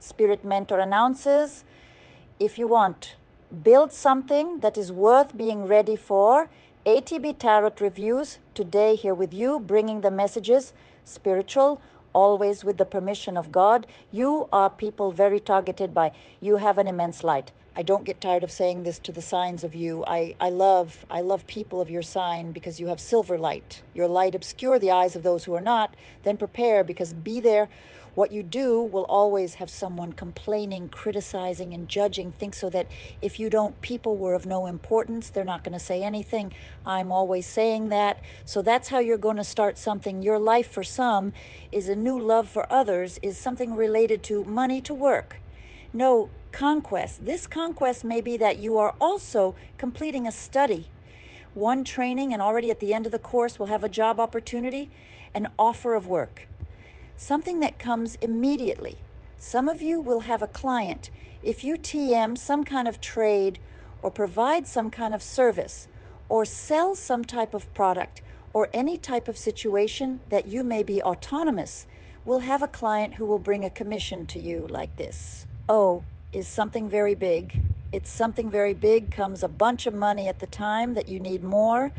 Spirit Mentor announces, if you want, build something that is worth being ready for. ATB Tarot Reviews, today here with you, bringing the messages, spiritual, always with the permission of God. You are people very targeted by, you have an immense light. I don't get tired of saying this to the signs of you. I love people of your sign because you have silver light. Your light obscure the eyes of those who are not. Then prepare, because be there. What you do will always have someone complaining, criticizing, and judging. Think so that if you don't, people were of no importance. They're not going to say anything. I'm always saying that. So that's how you're going to start something. Your life for some is a new love for others, is something related to money, to work. No, conquest. This conquest may be that you are also completing a study, one training, and already at the end of the course will have a job opportunity, an offer of work, something that comes immediately. Some of you will have a client. If you TM some kind of trade or provide some kind of service or sell some type of product or any type of situation that you may be autonomous, will have a client who will bring a commission to you like this. O is something very big. It's something very big, comes a bunch of money at the time that you need more.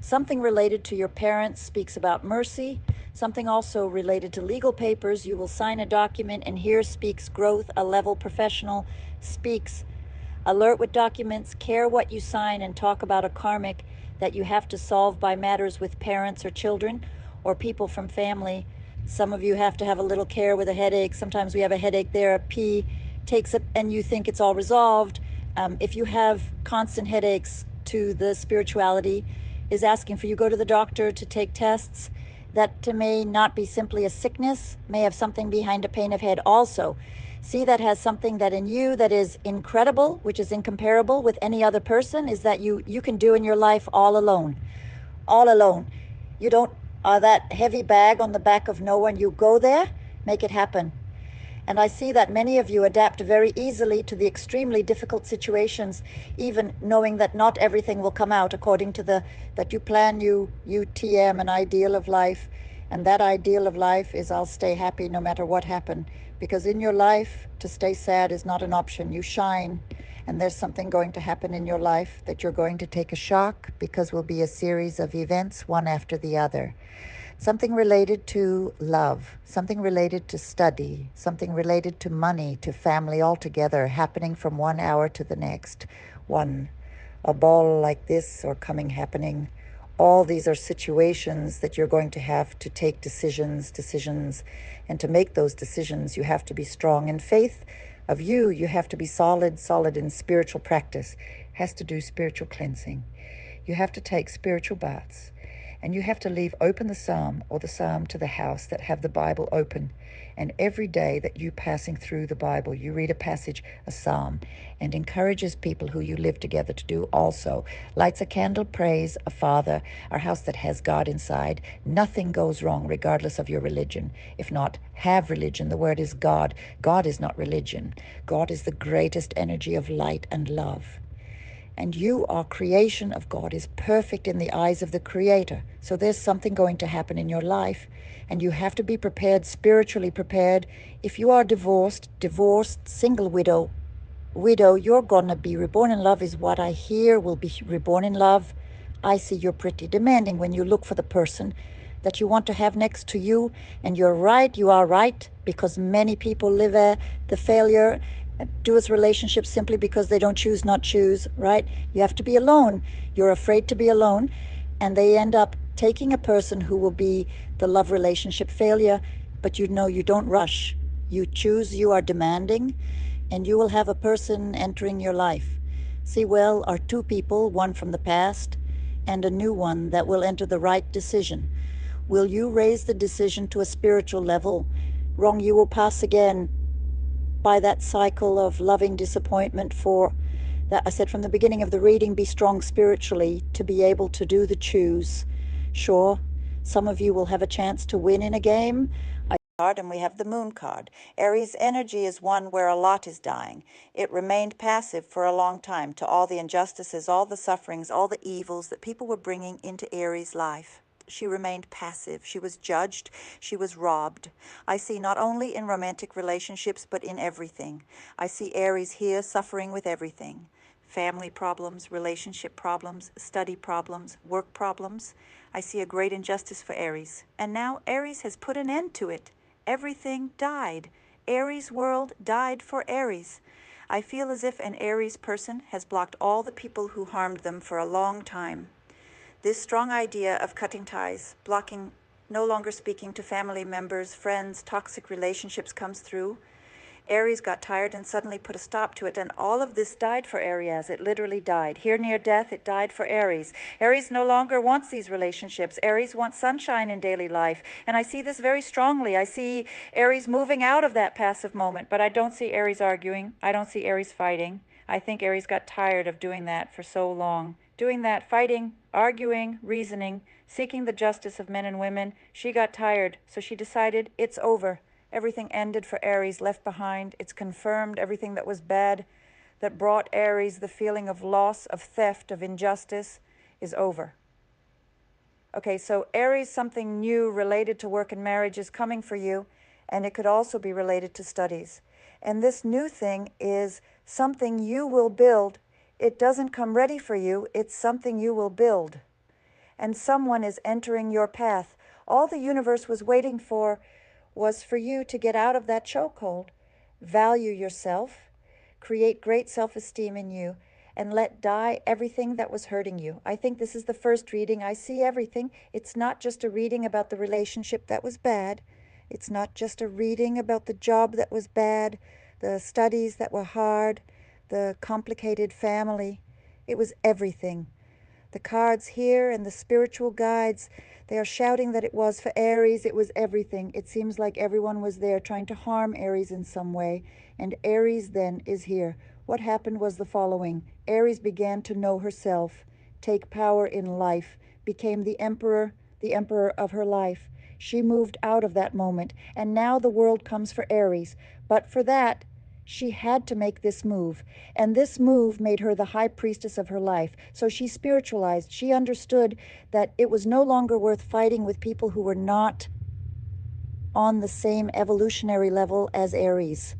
Something related to your parents speaks about mercy. Something also related to legal papers. You will sign a document, and here speaks growth. A level professional speaks alert with documents, care what you sign, and talk about a karmic that you have to solve by matters with parents or children or people from family. Some of you have to have a little care with a headache. Sometimes we have a headache there, a P takes it, and you think it's all resolved. If you have constant headaches, to the spirituality is asking for you go to the doctor to take tests. That may not be simply a sickness, may have something behind a pain of head also. See, that has something that in you that is incredible, which is incomparable with any other person, is that you can do in your life all alone. All alone. You don't, that heavy bag on the back of no one, you go there, make it happen. And I see that many of you adapt very easily to the extremely difficult situations, even knowing that not everything will come out according to that you plan, you TM an ideal of life. And that ideal of life is I'll stay happy no matter what happened. Because in your life, to stay sad is not an option. You shine. And there's something going to happen in your life that you're going to take a shock, because will be a series of events, one after the other. Something related to love, something related to study, something related to money, to family altogether, happening from 1 hour to the next. A ball like this or happening. All these are situations that you're going to have to take decisions. And to make those decisions, you have to be strong in faith of you. You have to be solid in spiritual practice. Has to do spiritual cleansing. You have to take spiritual baths. And you have to leave open the psalm to the house that have the Bible open. And every day that you passing through the Bible, you read a passage, a psalm, and encourages people who you live together to do also. Lights a candle, prays a Father, our house that has God inside. Nothing goes wrong regardless of your religion. If not, have religion. The word is God. God is not religion. God is the greatest energy of light and love. And you are creation of God, is perfect in the eyes of the Creator. So there's something going to happen in your life, and you have to be prepared, spiritually prepared. If you are divorced, single widow, you're gonna be reborn in love, is what I hear, will be reborn in love. I see you're pretty demanding when you look for the person that you want to have next to you. And you're right, you are right, because many people live the failure, do with relationships simply because they don't choose, not choose, right? You have to be alone. You're afraid to be alone. And they end up taking a person who will be the love relationship failure. But you know, you don't rush. You choose, you are demanding, and you will have a person entering your life. See, well, are two people, one from the past and a new one that will enter the right decision. Will you raise the decision to a spiritual level? Wrong, you will pass again by that cycle of loving disappointment. For that, I said from the beginning of the reading, be strong spiritually to be able to do the choose. Sure, some of you will have a chance to win in a game. And we have the moon card. Aries energy is one where a lot is dying. It remained passive for a long time to all the injustices, all the sufferings, all the evils that people were bringing into Aries life. she remained passive. She was judged. She was robbed. I see not only in romantic relationships, but in everything. I see Aries here suffering with everything. Family problems, relationship problems, study problems, work problems. I see a great injustice for Aries. And now Aries has put an end to it. Everything died. Aries' world died for Aries. I feel as if an Aries person has blocked all the people who harmed them for a long time. This strong idea of cutting ties, blocking, no longer speaking to family members, friends, toxic relationships comes through. Aries got tired and suddenly put a stop to it, and all of this died for Aries. It literally died. Here near death, it died for Aries. Aries no longer wants these relationships. Aries wants sunshine in daily life, and I see this very strongly. I see Aries moving out of that passive moment, but I don't see Aries arguing. I don't see Aries fighting. I think Aries got tired of doing that for so long. Doing that, fighting, arguing, reasoning, seeking the justice of men and women. She got tired, so she decided it's over. Everything ended for Aries, left behind. It's confirmed everything that was bad, that brought Aries the feeling of loss, of theft, of injustice, is over. Okay, so Aries, something new related to work and marriage is coming for you, and it could also be related to studies. And this new thing is something you will build. It doesn't come ready for you. It's something you will build. And someone is entering your path. All the universe was waiting for was for you to get out of that chokehold, value yourself, create great self-esteem in you, and let die everything that was hurting you. I think this is the first reading. I see everything. It's not just a reading about the relationship that was bad. It's not just a reading about the job that was bad, the studies that were hard, the complicated family. It was everything. The cards here and the spiritual guides, they are shouting that it was for Aries. It was everything. It seems like everyone was there trying to harm Aries in some way. And Aries then is here. What happened was the following. Aries began to know herself, take power in life, became the emperor of her life. She moved out of that moment. And now the world comes for Aries. But for that, she had to make this move, and this move made her the high priestess of her life. So she spiritualized. She understood that it was no longer worth fighting with people who were not on the same evolutionary level as Aries,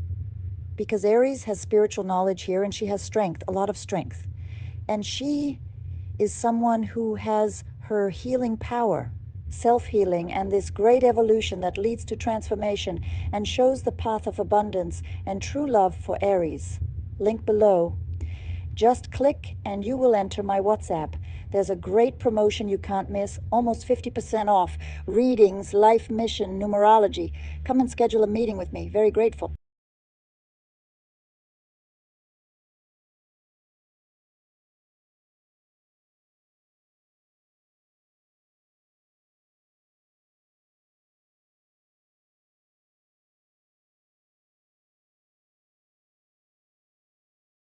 because Aries has spiritual knowledge here, and she has strength, a lot of strength. And she is someone who has her healing power, self-healing, and this great evolution that leads to transformation and shows the path of abundance and true love for Aries. Link below. Just click and you will enter my WhatsApp. There's a great promotion you can't miss, almost 50% off. Readings, life mission, numerology. Come and schedule a meeting with me. Very grateful.